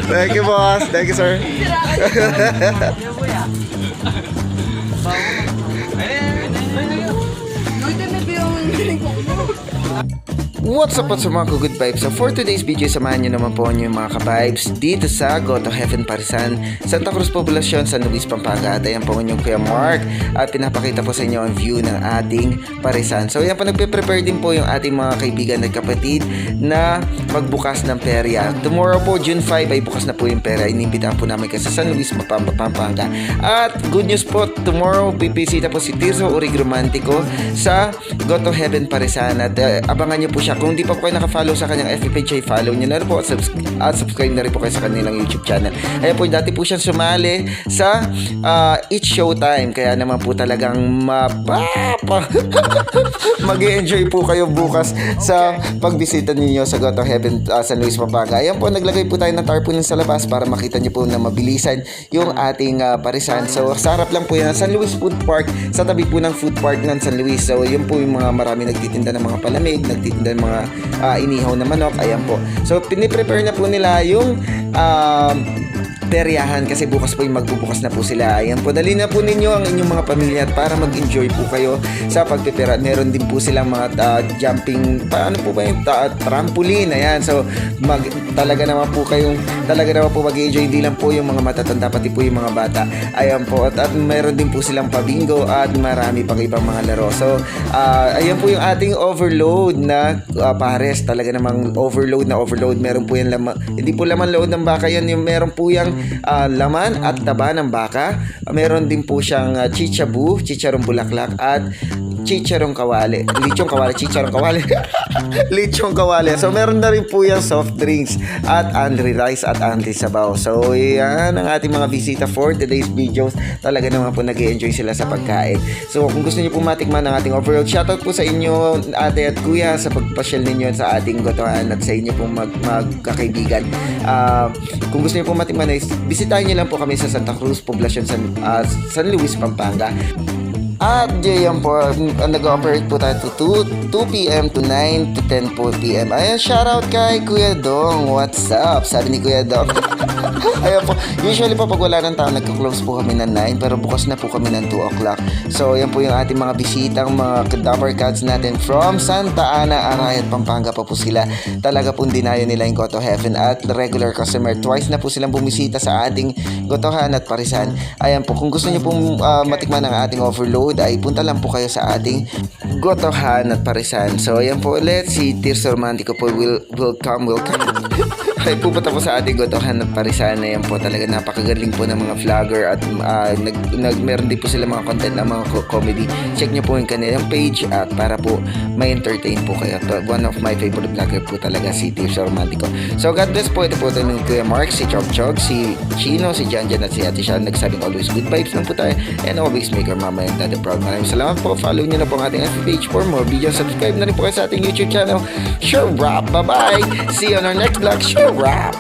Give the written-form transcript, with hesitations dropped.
Thank you, boss. Thank you, sir. What's up sa mga good vibes? So for today's video, samahan nyo naman po yung mga ka-vibes dito sa Go to Heaven Parisan, Santa Cruz Poblacion, San Luis, Pampanga. At ayan po yung Kuya Mark at pinapakita po sa inyo ang view ng ating Parisan. So ayan po, nagpe-prepare din po yung ating mga kaibigan at kapatid na magbukas ng perya. Tomorrow po, June 5 ay bukas na po yung perya. Inimbitahan po namin kasi sa San Luis, Pampanga. At good news po, tomorrow pipisita po si Tirso Urig Romantico sa Go to Heaven Parisan. At abangan nyo po siya. Kung di pa po kayo naka-follow sa kanyang FB page, ay follow nyo na rin po at subscribe na rin po kayo sa kanilang YouTube channel. Ayan po, dati po siyang sumali sa It's Showtime. Kaya naman po talagang mag-i-enjoy po kayo bukas sa pagbisita ninyo sa Go to Heaven San Luis, Pampanga. Ayan po, naglagay po tayo ng tarpaulin sa labas para makita nyo po na mabilisan yung ating parisan. So, sa harap lang po yan, San Luis Food Park, sa tabi po ng food park ng San Luis. So, yun po yung mga marami nagtitinda ng mga palamig, nagtitinda ng mga inihaw na manok. Ayan po. So, piniprepare na po nila yung peryahan kasi bukas po yung magbubukas na po sila. Ayan po, dali na po ninyo ang inyong mga pamilya at para mag-enjoy po kayo sa pagpipera. Meron din po silang mga jumping, paano po ba yung trampoline. Ayan, so talaga naman po mag-enjoy. Hindi lang po yung mga matatanda, pati po yung mga bata. Ayan po, at meron din po silang pabingo at marami pang ibang mga laro. So, ayan po yung ating overload na pares. Talaga namang overload. Meron po yung laman, hindi po laman load ng baka yan, yung meron po yung laman at taba ng baka. Meron din po siyang chichabu, chicharong bulaklak at chicharong kawali. Chicharong kawali. Lechong kawali. So meron na rin po yung soft drinks at Andre rice at Andre sabaw. So yan ang ating mga bisita for today's videos. Talaga naman po nag-i-enjoy sila sa pagkain. So kung gusto niyo po matikman ang ating overall, shoutout po sa inyo ate at kuya sa pagpasyal ninyo sa ating gotohan at sa inyo pong magkakaibigan. Kung gusto niyo po matikman, bisitahin niyo lang po kami sa Santa Cruz Poblacion, San Luis, Pampanga. At diyan po, nag-operate po tayo to 2 p.m. to 9 to 10 po p.m. Ayan, shoutout kay Kuya Dong. What's up? Sabi ni Kuya Dong. Ayan po, usually po pag wala ng tao, nagka-close po kami ng 9, pero bukas na po kami ng 2 o'clock. So, ayan po yung ating mga bisitang mga Cadaver Cats natin from Santa Ana, Arayat, Pampanga pa po sila. Talaga pong dinayo nila yung Go to Heaven at regular customer. Twice na po silang bumisita sa ating gotohan at parisan. Ayan po, kung gusto niyo pong matikman ang ating overload, ay punta lang po kayo sa ating gotohan at parisan. So ayan po ulit, si Tirso Romantico po will come. Ay pupunta po sa ating gotohan at parisan. Ayan po, talaga napakagaling po ng mga vlogger at meron din po sila mga content na mga comedy. Check nyo po yung kanilang page at para po may entertain po kayo. One of my favorite vlogger po talaga si Tirso Romantico. So God bless po. Ito po tayo ng Kuya Mark, si Chog Chog, si Chino, si Janjan at si Ate Shal. Nagsabing always good vibes lang po tayo and always make our mama and daddy proud. Maraming salamat po. Follow nyo na po ang ating FB page for more videos. Subscribe na rin po kayo sa ating YouTube channel. Sure Rap. Bye bye. See you on our next vlog. Sure Rap.